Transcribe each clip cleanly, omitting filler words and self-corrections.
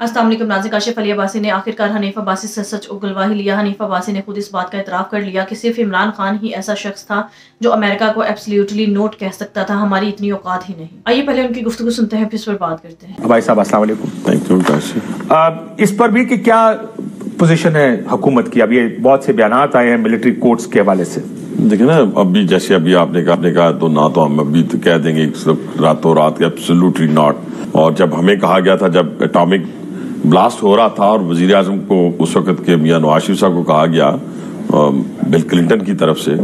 अस्सलाम वालेकुम नाज़रीन, काशिफ अली अब्बासी ने आखिरकार हनीफ अब्बासी से सच उगलवाही लिया। हनीफ अब्बासी ने खुद इस बात का इतराफ़ कर लिया कि सिर्फ इमरान खान ही ऐसा शख्स था जो अमेरिका को एब्सोल्युटली नोट कह सकता था, हमारी इतनी औकात ही नहीं। आइए पहले उनकी गुफ्तगू सुनते हैं, फिर इस पर बात करते हैं। भाई साहब अस्सलाम वालेकुम। Thank you Kashif. इस पर भी कि क्या पोजीशन है हुकूमत की? अब ये बहुत से बयानात आए हैं मिलिट्री कोर्ट्स के हवाले से। देखिए ना, अभी जैसे अभी आपने कहा तो ना तो हम अभी तो कह देंगे रातों रात एब्सोल्युटली नॉट। और जब हमें कहा गया था, जब एटॉमिक ब्लास्ट हो रहा था और वजीर आजम को उस वक्त के मियां नवाज शरीफ साहब को कहा गया बिल क्लिंटन की तरफ से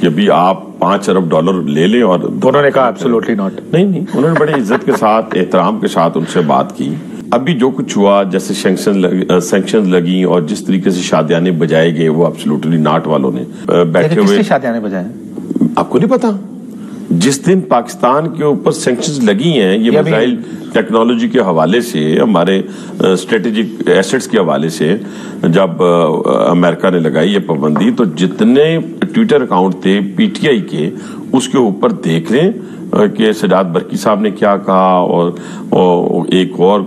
कि अभी आप $5 अरब ले लें, और उन्होंने कहा एब्सोल्युटली नॉट। नहीं, उन्होंने बड़े इज्जत के साथ एहतराम के साथ उनसे बात की। अभी जो कुछ हुआ, जैसे सैंक्शन लगी और जिस तरीके से शादियाने बजाए गए, वो एब्सोल्युटली नॉट वालों ने बैठे हुए शादियाने बजाए, आपको नहीं पता? जिस दिन पाकिस्तान के ऊपर सैंक्शंस लगी हैं, ये मिसाइल टेक्नोलॉजी के हवाले से, हमारे स्ट्रेटेजिक एसेट्स के हवाले से, जब अमेरिका ने लगाई ये पाबंदी, तो जितने ट्विटर अकाउंट थे पीटीआई के, उसके ऊपर देख लें कि सजाद बरकी साहब ने क्या कहा, और एक और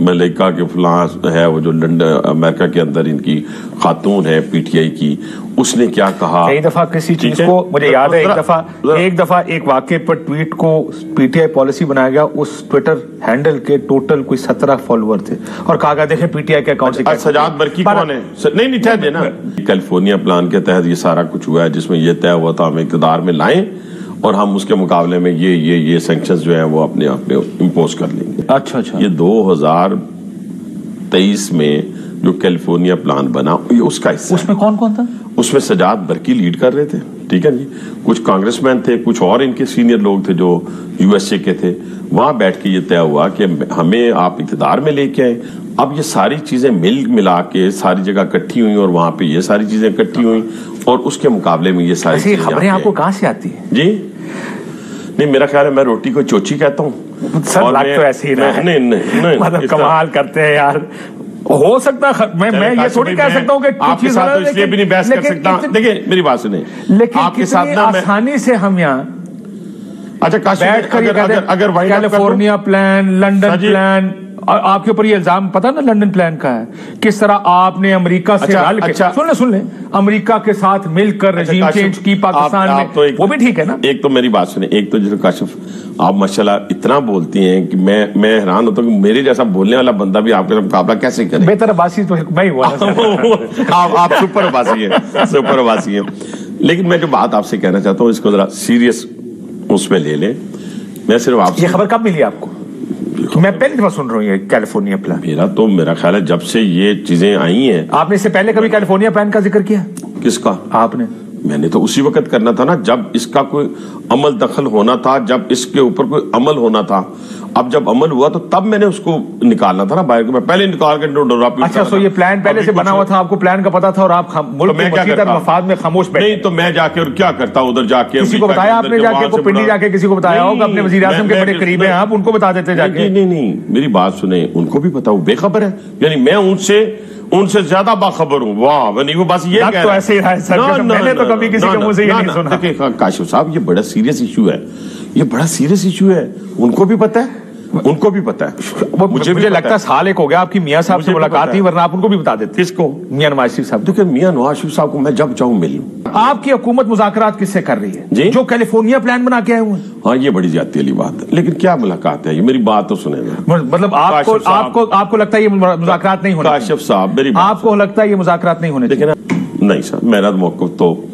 मलाइका के फलां है, वो जो लंदन अमेरिका के अंदर इनकी खातून है पीटीआई की, उसने क्या कहा। कई दफा किसी चीज को मुझे याद है, एक दफा एक वाक्य पर ट्वीट को पीटीआई पॉलिसी बनाया गया, उस ट्विटर हैंडल के टोटल कोई 17 फॉलोअर थे, और कहा गया देखें पीटीआई के अकाउंट से। सजाद बरकी कौन है? नहीं ठहर देना। कैलिफोर्निया प्लान के तहत ये सारा कुछ हुआ है, जिसमें ये तय हुआ था हम इक़्तिदार में लाएं और हम उसके मुकाबले में ये सैंक्शंस जो है वो अपने आप में इम्पोज कर लेंगे। अच्छा। ये 2023 में जो कैलिफोर्निया प्लान बना, ये उसका हिस्सा। उसमें कौन था? उसमें सजाद बरकी लीड कर रहे थे, ठीक है जी। कुछ कांग्रेसमैन थे, कुछ और इनके सीनियर लोग थे जो यूएसए के थे। वहां बैठ के ये तय हुआ कि हमें आप इक़्तिदार में लेके आए। अब ये सारी चीजें मिला के सारी जगह इकट्ठी हुई, और वहां पे ये सारी चीजें इकट्ठी हुई, और उसके मुकाबले में ये सारी चीजें खबरें आपको कहां से आती है जी? नहीं, मेरा ख्याल है मैं रोटी को चोची कहता हूँ सर, तो ऐसे ही नहीं, मतलब कमाल करते हैं यार। हो सकता है मैं ये थोड़ी कह सकता हूँ कि आपके साथ तो इसलिए भी नहीं बहस कर सकता। देखिए मेरी बात सुने, लेकिन आपके साथ ना आसानी से हम यहाँ अच्छा बैठ कर अगर कैलिफोर्निया प्लान, लंदन प्लान, और आपके ऊपर ये इल्जाम पता ना लंदन प्लान का है, किस तरह आपने अमेरिका से सुन ले अमेरिका के साथ मिलकर रजीम चेंज की पाकिस्तान में, वो भी ठीक है ना। एक तो मेरी बात सुने, एक तो जैसे काशिफ आप माशाल्लाह इतना बोलती हैं कि मैं हैरान होता हूँ कि मेरे जैसा बोलने वाला बंदा भी आपके साथ मुकाबला कैसे करे। बेहतर अब्बासी तो मैं ही हुआ आप सुपर अब्बासी हैं। लेकिन मैं जो बात आपसे कहना चाहता हूँ, इसको जरा सीरियस उसमें ले लें। मैं सिर्फ आपसे, ये खबर कब मिली आपको? मैं पहली दफा सुन रहा हूँ ये कैलिफोर्निया प्लान। मेरा ख्याल है जब से ये चीजें आई हैं। आपने इससे पहले कभी कैलिफोर्निया प्लान का जिक्र किया? किसका? आपने? मैंने तो उसी वक्त करना था ना, जब इसका कोई अमल दखल होना था, जब इसके ऊपर कोई अमल होना था। अब जब अमल हुआ तो तब मैंने उसको निकालना था ना बाहर, मैं पहले निकाल के अच्छा, सो ये प्लान पहले से बना हुआ था, आपको प्लान का पता था, और आप मुल्क के मफाद में खामोश बैठे। नहीं तो मैं जाके और क्या करता, उधर जाके किसी को बताया आपने? जाके पिंडी जाके किसी को बताया होगा? अपने वजीर आज़म के बड़े करीब हैं आप, उनको बता देते जाके। नहीं, मेरी बात सुने, उनको भी पता, वो बेखबर है, यानी मैं उनसे ज्यादा बाखबर हूँ। वाह, वो बस ये तो ऐसे ही रहा है सर, मैंने तो कभी किसी के मुंह से ये नहीं सुना। काशिफ साहब, ये बड़ा सीरियस इशू है, उनको भी पता है, मुझे लगता है साल एक हो गया आपकी मियां साहब से मुलाकात ही, वरना आप उनको भी बता देते। किसको? मियां नवाज शरीफ साहब। देखिए मियां नवाज शरीफ साहब को मैं जब चाहूं मिल लूं। आपकी हुकूमत मुज़ाकरात किससे कर रही है जी? जो कैलिफोर्निया प्लान बना के आए हुए। हाँ, ये बड़ी ज्यादती वाली बात है, लेकिन क्या मुलाकात है? ये मेरी बात तो सुने। मतलब आपको लगता है ये मुज़ाकरात नहीं होने? काशिफ साहब मेरी, आपको लगता है ये मुज़ाकरात नहीं होने? देखिए ना, नहीं सर, मेरा मौक़िफ़ तो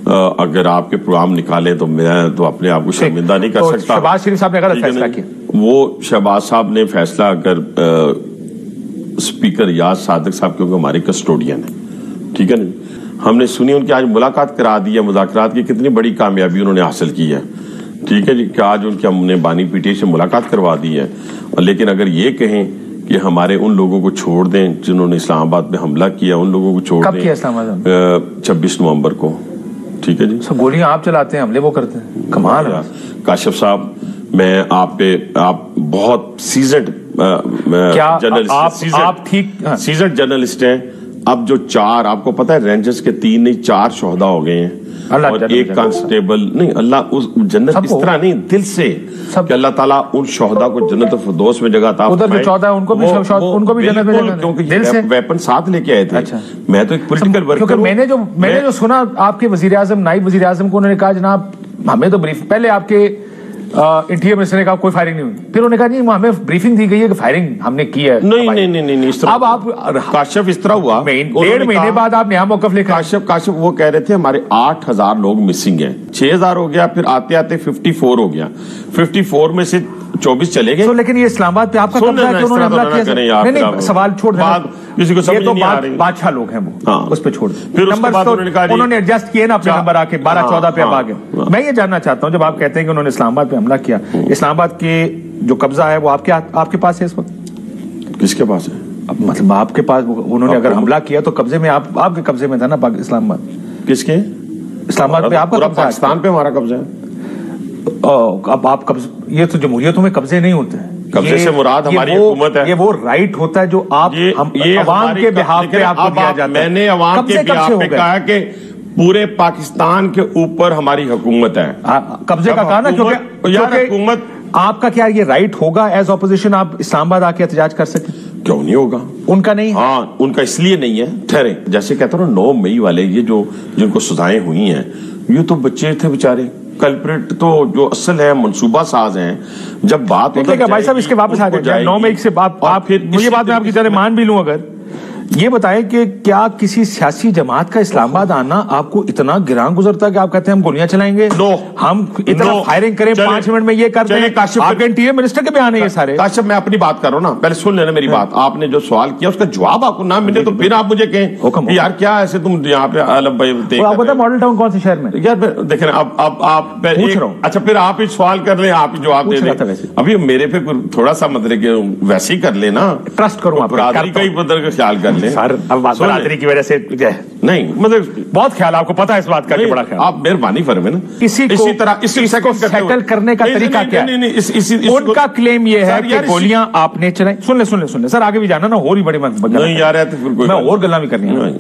अगर आपके प्रोग्राम निकाले तो मैं तो अपने आप को शर्मिंदा नहीं कर सकता। शहबाज शरीफ साहब ने गलत फैसला किया। वो शहबाज साहब ने फैसला, अगर स्पीकर याद सादिक साहब क्योंकि हमारे कस्टोडियन है, ठीक है ना, हमने सुनी उनकी आज मुलाकात करा दी है, मुज़ाकरात की कितनी बड़ी कामयाबी उन्होंने हासिल की है, ठीक है जी, कि आज उनकी हमने बानी पीटीआई से मुलाकात करवा दी है। लेकिन अगर ये कहें कि हमारे उन लोगों को छोड़ दें जिन्होंने इस्लामाबाद में हमला किया, उन लोगों को छोड़ दें। 26 नवंबर को, ठीक है जी। सब गोलियां आप चलाते हैं, हमले वो करते हैं, कमाल है। काशिफ साहब, मैं आप बहुत सीजनड जर्नलिस्ट हैं, اب جو 4 آپ کو پتا ہے رینجرز کے 3 نہیں 4 شہدا ہو گئے ہیں اور ایک کانسٹیبل نہیں. اللہ اس جنت اس طرح نہیں دل سے کہ اللہ تعالیٰ ان شہدا کو جنت الفردوس میں جگہ عطا فرمائے. ان کو بھی جنت میں جگہ کیونکہ ویپن ساتھ لے کے آئے تھے. میں تو ایک پولیٹیکل ورکر ہوں. میں نے جو سنا آپ کے وزیر اعظم نائب وزیر اعظم کو انہوں نے کہا جناب ہمیں تو بریف پہلے آپ کے انٹیریئر منسٹر نے کہا کوئی فائرنگ نہیں ہوئی, پھر انہوں نے کہا نہیں ہمیں بریفنگ دی گئی ہے کہ فائرنگ ہم نے کی ہے. نہیں اب آپ کاشف اس طرح ہوا 1.5 مہینے بعد آپ نیا موقف لے کاشف وہ کہہ رہے تھے ہمارے 8,000 لوگ مسنگ ہیں, 6,000 ہو گیا, پھر آتے آتے 54 ہو گیا, 54 میں سے 24 چلے گئے. لیکن یہ اسلام آباد پہ آپ کا قبضہ ہے کہ انہوں نے حملہ کیا. نہیں سوال چھوڑ دیں, کسی کو سمجھ نہیں آ رہی. بادشاہ لوگ ہیں وہ اس پہ چھوڑ دیں. پھر انہوں نے ایڈجسٹ کیے نا اپنے نمبر آ کے 12-14 پہ اب آگے. میں یہ جاننا چاہتا ہوں جب آپ کہتے ہیں کہ انہوں نے اسلام آباد پہ حملہ کیا, اسلام آباد کے جو قبضہ ہے وہ آپ کے پاس ہے اس وقت؟ کس کے پاس ہے؟ مطلب آپ کے پاس انہوں نے اگر حملہ کیا تو قبضے میں آپ کے قبضے میں تھا نا اسلام آباد. کس کے؟ اسلام آباد پہ آپ کا پاکستان پہ ہمارا قبضہ ہے. اب آپ یہ تو جمہوریتوں میں قبضے نہیں ہوتے ہیں. قبضے سے مراد ہماری حکومت ہے. یہ وہ رائٹ ہوتا ہے جو آپ عوام کے بہاف پہ آپ کو دیا جاتا ہے. میں نے عوام کے بہاف پہ کہا کہ پورے پاکستان کے اوپر ہماری حکومت ہے. قبضے کا کہا نا کیونکہ حکومت آپ کا کیا یہ رائٹ ہوگا ایز اپوزیشن آپ اسلام آباد آ کے احتجاج کر سکیں؟ کیوں نہیں ہوگا؟ ان کا نہیں. ہاں ان کا اس لیے نہیں ہے. ٹھہرے جیسے کہتا ہوں 9 مئی والے یہ جو جن کو سزائیں ہوئی ہیں یہ تو بچے تھے بیچارے. کلپریٹ تو جو اصل ہے منصوبہ ساز ہیں. جب بات بھائی صاحب اس کے واپس آ جائیں 9 مئی سے مجھے بات میں آپ کی طرح مان بھی لوں. اگر یہ بتائیں کہ کیا کسی سیاسی جماعت کا اسلام آباد آنا آپ کو اتنا گران گزرتا ہے کہ آپ کہتے ہیں ہم گولیاں چلائیں گے, ہم اتنا فائرنگ کریں 5 منٹ میں یہ کرتے ہیں؟ آپ کے انٹیریئر منسٹر کے بیان ہے یہ سارے. کاشف میں اپنی بات کر رہا ہوں نا, پہلے سن لینا میری بات. آپ نے جو سوال کیا اس کا جواب آپ کو نہ ملے تو پھر آپ مجھے کہیں یار کیا ایسے تم یہاں پہ علم بھائی آپ پتا ماڈل ٹاؤن کون سے شہر میں یار دیکھیں اب آپ اچھا پھر آپ ہی سوال کر لیں, آپ ہی جواب دے دیں. ابھی میرے پہ تھوڑا سا مطلب کہ ویسے ہی کر لینا, ٹرسٹ کروں برادری کا ہی بدل کا خیال کر لیں. برادری کی وجہ سے نہیں مطلب بہت خیال آپ کو پتا ہے اس بات کا کہ بڑا خیال. آپ مہربانی فرمائیں نا اسی طرح سیٹل کرنے کا طریقہ کیا ہے. ان کا کلیم یہ ہے کہ گولیاں آپ نے چلائیں. سن لیں سر آگے بھی جانا نا اور ہی بڑی نہیں آ رہا ہے میں اور گلا بھی کرنی ہے.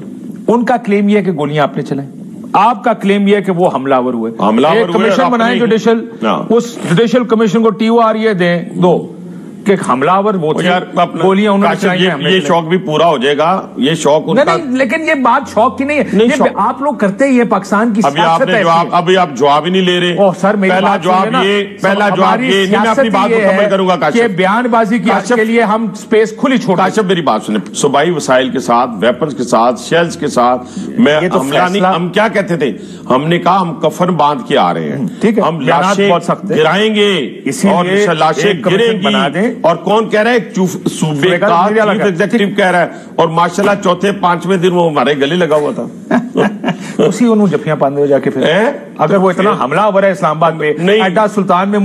ان کا کلیم یہ ہے کہ گولیاں آپ نے چلائیں, آپ کا کلیم یہ ہے کہ وہ حملہ آور ہوئے. کمیشن بنائیں جوڈیشل, اس جوڈیشل کمیشن کو TOR یہ دیں دو کہ حملہ آور وہ گولیاں انہوں نے چلائی ہیں. یہ شوق بھی پورا ہو جائے گا. یہ شوق نہیں لیکن یہ بات شوق کی نہیں ہے, آپ لوگ کرتے ہی ہیں پاکستان کی سیاست ہے. ابھی آپ جواب ہی نہیں لے رہے. سر پہلا جواب یہ میں اپنی بات مکمل کروں گا کہ بیان بازی کے لیے ہم سپیس کھلی چھوڑ. کاشف میری بات سنیں, صوبائی وسائل کے ساتھ, ویپنز کے ساتھ, شیلز کے ساتھ میں ہم کیا کہتے تھے, ہم نے کہا ہم کفن باندھ کے آ رہے ہیں, ہم لاشیں گرائیں گے اور لاشیں گریں گی. اور کون کہہ رہا ہے؟ صوبے کا چیف ایگزیکٹو کہہ رہا ہے. اور ماشاءاللہ چوتھے 5ویں دن وہ ہمارے گلے لگا ہوا تھا. اسی انہوں جفیاں باندھے ہو جا کے پھر اگر وہ اتنا حملہ ہو رہا ہے اسلام آباد میں اڈا سلطان میں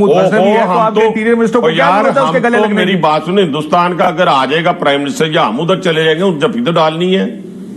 میری بات سنیں, ہندوستان کا اگر آ جائے گا پرائم منسٹر یا ہم ادھر چلے جائیں گے جفی تو ڈالنی ہے.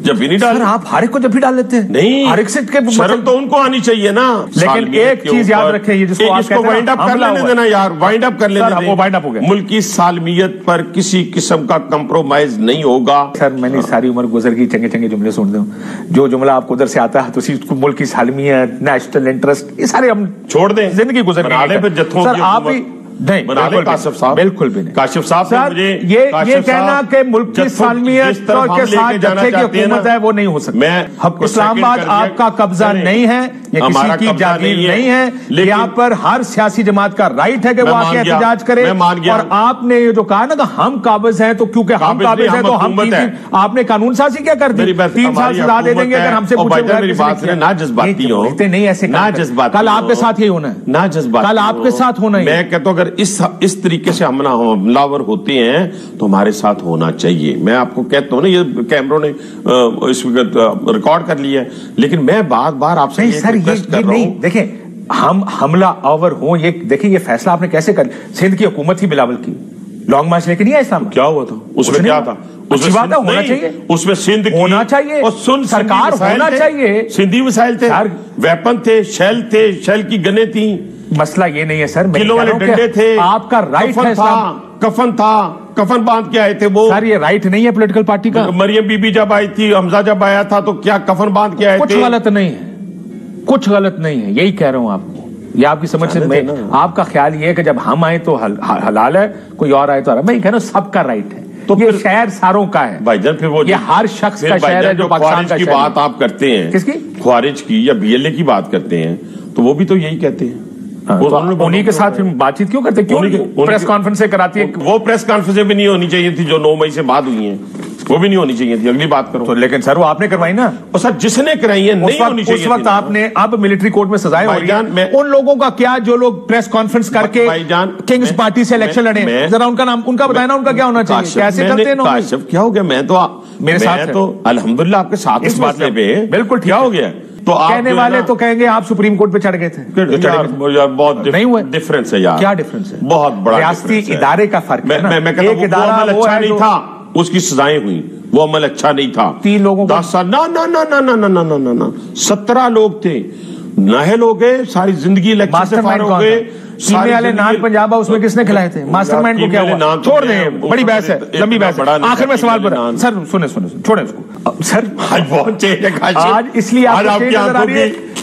جفی نہیں ڈال, آپ ہر ایک کو جفی ڈال لیتے ہیں. نہیں, ہر ایک شرم تو ان کو آنی چاہیے نا. لیکن ایک چیز یاد رکھیں, یہ جس کو وائنڈ اپ کر لینے دینا یار, وائنڈ اپ کر لینے دینا. وہ وائنڈ اپ ہو گیا. ملک کی سالمیت پر کسی قسم کا کمپرومائز نہیں ہوگا. سر میں نے ساری عمر گزر کی چنگے جملے سن دوں, جو جملہ آپ کو ادھر سے آتا ہے تو اسی ملک کی سالمیت, نیشنل انٹرسٹ, یہ سارے ہم چھوڑ دیں. زندگی گزر گئی. سر آپ ہی نہیں, کاشف صاحب بالکل بھی نہیں. کاشف صاحب یہ کہنا کہ ملک کی سالمیت کے ساتھ جتھے کی حکومت ہے وہ نہیں ہو سکتا. اسلام آباد آپ کا قبضہ نہیں ہے, یہ کسی کی جاگیر نہیں ہے. یہاں پر ہر سیاسی جماعت کا رائٹ ہے کہ وہ آ کے احتجاج کرے. اور آپ نے یہ جو کہا نا کہ ہم قابض ہیں, تو کیونکہ ہم قابض ہیں تو ہم آپ نے قانون سازی کیا کر دی, 3 سال سزا دے دیں گے اگر ہم سے پوچھیں. نہ جذباتی ہو نہیں, ایسے کل آپ کے ساتھ یہی ہونا ہے, نہ جذبات کل آپ کے ساتھ ہونا ہے. میں کہتا ہوں اگر اس طریقے سے حملہ آور ہوتے ہیں تو ہمارے ساتھ ہونا چاہیے. میں آپ کو کہتا ہوں نا, یہ کیمروں نے اس وقت ریکارڈ کر لیا ہے, لیکن میں بار آپ سے نہیں دیکھیں ہم حملہ آور ہوں. یہ دیکھیں یہ فیصلہ آپ نے کیسے کر, سندھ کی حکومت ہی بلاول کی لانگ مارچ لے کے نہیں آیا اسلام. کیا ہوا تھا اس میں, کیا تھا اچھی بات ہے, ہونا چاہیے اس میں, سندھ ہونا چاہیے, اور سرکار ہونا چاہیے. سندھی وسائل تھے, ویپن تھے, شیل تھے, شیل کی گنیں تھیں. مسئلہ یہ نہیں ہے سر, کلو والے ڈنڈے تھے, آپ کا رائٹ ہے, کفن تھا, कफन बांध के आए थे वो। सर ये राइट नहीं है पॉलिटिकल पार्टी का। मरियम बीबी जब आई थी, हमजा जब आया था, तो क्या कफन बांध के आए थे? कुछ गलत नहीं है, कुछ गलत नहीं है, यही कह रहा हूं आपको। ये आपकी समझ से आपका ख्याल ये है कि जब हम आए तो हलाल है, कोई और आए तो हराम। मैं कह रहा हूं सबका राइट है, तो ये शहर सारों का है भाईजान। फिर वो ये हर शख्स का शहर है जो पाकिस्तान का की बात आप करते हैं, किसकी? ख्वारिज की या BLA की बात करते हैं, तो वो भी तो यही कहते हैं। तो उन्हीं के साथ फिर बातचीत क्यों करते, क्यों प्रेस कॉन्फ्रेंस कराती है? वो प्रेस कॉन्फ्रेंस भी नहीं होनी चाहिए थी जो 9 मई से बाद हुई है, वो भी नहीं होनी चाहिए थी। अगली बात करो। तो लेकिन सर वो आपने करवाई ना। और सर जिसने कराई है नहीं होनी चाहिए। उस वक्त आपने, अब मिलिट्री कोर्ट में सजाएं हो रही हैं उन लोगों का क्या जो लोग प्रेस कॉन्फ्रेंस करके किंग्स पार्टी से इलेक्शन लड़े, जरा उनका नाम, उनका बताया ना, उनका क्या होना चाहिए, कैसे चलते हैं? काशिफ क्या हो गया? मैं तो मेरे साथ तो अल्हम्दुलिल्लाह आपके साथ इस बात पे बिल्कुल क्या हो गया। तो कहने वाले तो कहेंगे आप सुप्रीम कोर्ट पे चढ़ गए थे। यार बहुत नहीं हुए, डिफरेंस है यार। क्या डिफरेंस है? बहुत बड़ा रियासती इदारे का फर्क है ना। मैं कहता हूं वो अमल अच्छा नहीं था, उसकी सजाएं हुई, वो अमल अच्छा नहीं था। 3 लोगों 10 साल ना 17 लोग थे, नाहल हो गए, सारी जिंदगी इलेक्शन से फार हो गए। कीमे वाले नान पंजाब उसमें किसने खिलाए थे? मास्टरमाइंड को क्या हुआ? छोड़ दें, बड़ी बहस है, लंबी बहस है। आखिर में सवाल पर सर सुने छोड़े उसको सर। आज बहुत चेंज है आज, इसलिए आपकी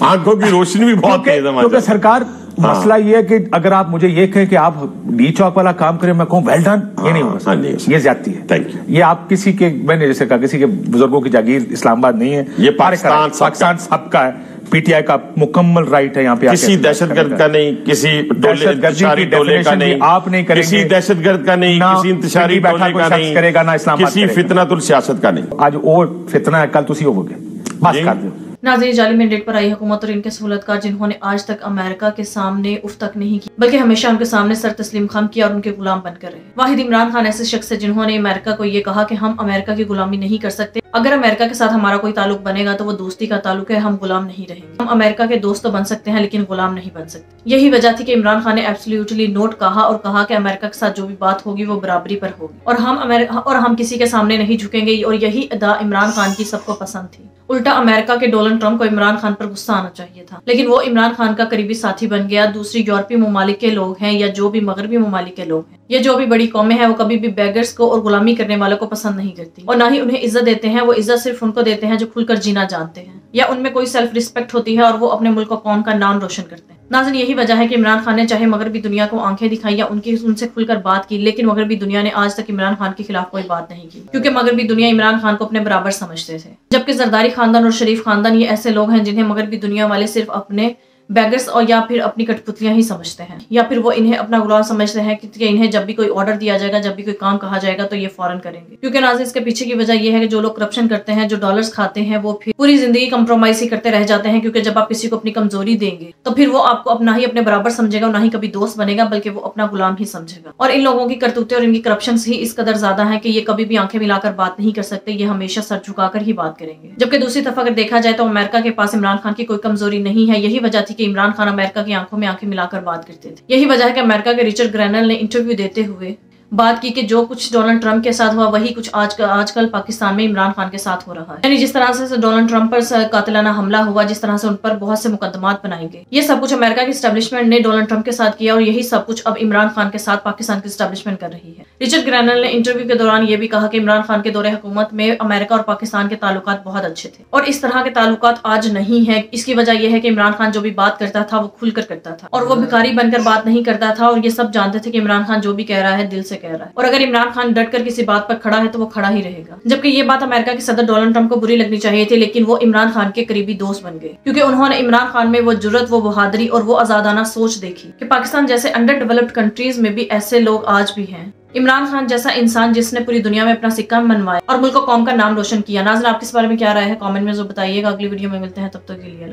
आंखों की रोशनी भी बहुत तेज है क्योंकि सरकार मसला ये है कि अगर आप मुझे ये कहें कि आप डी चौक वाला काम करें, मैं कहूँ वेल डन, ये नहीं होगा, ये ज्यादती है। Thank you. ये आप किसी के, मैंने जैसे कहा, किसी के बुजुर्गों की जागीर इस्लामाबाद नहीं है, ये पाकिस्तान सबका है। PTI का मुकम्मल राइट है यहाँ पे। किसी दहशतगर्द का नहीं, किसी इंतशारी टोले का नहीं, आप नहीं करेंगे, किसी दहशतगर्द का नहीं, किसी इंतशारी टोले का नहीं करेगा, ना इस्लामाबाद किसी फितनातुल सियासत का नहीं। आज वो फितना है, कल तुसी होगे, बस कर दो। नाज़रीन, जाली मैंडेट पर आई हुकूमत और इनके सहूलतकार जिन्होंने आज तक अमेरिका के सामने उफ तक नहीं की, बल्कि हमेशा उनके सामने सर तस्लीम खान किया और उनके गुलाम बनकर रहे। वाहिद इमरान खान ऐसे शख्स है जिन्होंने अमेरिका को ये कहा कि हम अमेरिका की गुलामी नहीं कर सकते, अगर अमेरिका के साथ हमारा कोई ताल्लुक बनेगा तो वो दोस्ती का ताल्लुक है, हम गुलाम नहीं रहेंगे। हम अमेरिका के दोस्त तो बन सकते हैं लेकिन गुलाम नहीं बन सकते। यही वजह थी कि इमरान खान ने एब्सोल्युटली नोट कहा और कहा कि अमेरिका के साथ जो भी बात होगी वो बराबरी पर होगी और हम किसी के सामने नहीं झुकेंगे। और यही अदा इमरान खान की सबको पसंद थी। उल्टा अमेरिका के डोनाल्ड ट्रंप को इमरान खान पर गुस्सा आना चाहिए था, लेकिन वो इमरान खान का करीबी साथी बन गया। दूसरी यूरोपीय ममालिक के लोग हैं या जो भी मगरबी ममालिक के लोग हैं, ये जो भी बड़ी कौमें हैं, वो कभी भी बेगर्स को और गुलामी करने वालों को पसंद नहीं करती और ना ही उन्हें इज्जत देते हैं। वो इज्जत सिर्फ उनको देते हैं जो खुलकर जीना जानते हैं या उनमें कोई सेल्फ रिस्पेक्ट होती है और वो अपने मुल्क और कौम का नाम रोशन करते हैं। नाज़रीन, यही वजह है कि इमरान खान ने चाहे मगरबी दुनिया को आंखें दिखाई या उनसे खुलकर बात की, लेकिन मगरबी दुनिया ने आज तक इमरान खान के खिलाफ कोई बात नहीं की, क्योंकि मगरबी दुनिया इमरान खान को अपने बराबर समझते थे। जबकि जरदारी खानदान और शरीफ खानदान ये ऐसे लोग हैं जिन्हें मगरबी दुनिया वाले सिर्फ अपने बेगर्स और या फिर अपनी कठपुतलियां ही समझते हैं, या फिर वो इन्हें अपना गुलाम समझते हैं कि इन्हें जब भी कोई ऑर्डर दिया जाएगा, जब भी कोई काम कहा जाएगा तो ये फौरन करेंगे। क्योंकि नाज़रीन, इसके पीछे की वजह ये है कि जो लोग करप्शन करते हैं, जो डॉलर्स खाते हैं, वो फिर पूरी जिंदगी कंप्रोमाइज ही करते रह जाते हैं। क्योंकि जब आप किसी को अपनी कमजोरी देंगे तो फिर वो आपको अपना ही अपने बराबर समझेगा, ना ही कभी दोस्त बनेगा, बल्कि वो अपना गुलाम ही समझेगा। और इन लोगों की करतूतें और इनकी करप्शन ही इस कदर ज्यादा है कि ये कभी भी आंखें मिलाकर बात नहीं कर सकते, ये हमेशा सर झुकाकर ही बात करेंगे। जबकि दूसरी तरफ अगर देखा जाए तो अमेरिका के पास इमरान खान की कोई कमजोरी नहीं है। यही वजह थी कि इमरान खान अमेरिका की आंखों में आंखें मिलाकर बात करते थे। यही वजह है कि अमेरिका के रिचर्ड ग्रैनल ने इंटरव्यू देते हुए बात की कि जो कुछ डोनाल्ड ट्रंप के साथ हुआ वही कुछ आजकल पाकिस्तान में इमरान खान के साथ हो रहा है। यानी जिस तरह से डोनाल्ड ट्रंप पर कातिलाना हमला हुआ, जिस तरह से उन पर बहुत से मुकदमात बनाए गए, ये सब कुछ अमेरिका की एस्टेब्लिशमेंट ने डोनाल्ड ट्रंप के साथ किया और यही सब कुछ अब इमरान खान के साथ पाकिस्तान की एस्टेब्लिशमेंट कर रही है। रिचर्ड ग्रैनल ने इंटरव्यू के दौरान ये भी कहा कि इमरान खान के दौरे हुकूमत में अमेरिका और पाकिस्तान के ताल्लुकात बहुत अच्छे थे और इस तरह के ताल्लुकात आज नहीं है। इसकी वजह यह है कि इमरान खान जो भी बात करता था वो खुलकर करता था और वो भिखारी बनकर बात नहीं करता था और ये सब जानते थे कि इमरान खान जो भी कह रहा है दिल से कह रहा है और अगर इमरान खान डट कर किसी बात पर खड़ा है तो वो खड़ा ही रहेगा। जबकि ये बात अमेरिका के सदर डोनाल्ड ट्रंप को बुरी लगनी चाहिए थी, लेकिन वो इमरान खान के करीबी दोस्त बन गए क्योंकि उन्होंने इमरान खान में वो जुर्रत, वो बहादुरी और वो आजादाना सोच देखी कि पाकिस्तान जैसे अंडर डेवलप्ड कंट्रीज में भी ऐसे लोग आज भी हैं। इमरान खान जैसा इंसान जिसने पूरी दुनिया में अपना सिक्का मनवाया और मुल्क और कौम का नाम रोशन किया। नाज़रीन, आपके इस बारे में क्या राय है कमेंट में जो बताइएगा। अगली वीडियो में मिलते हैं, तब तक के लिए।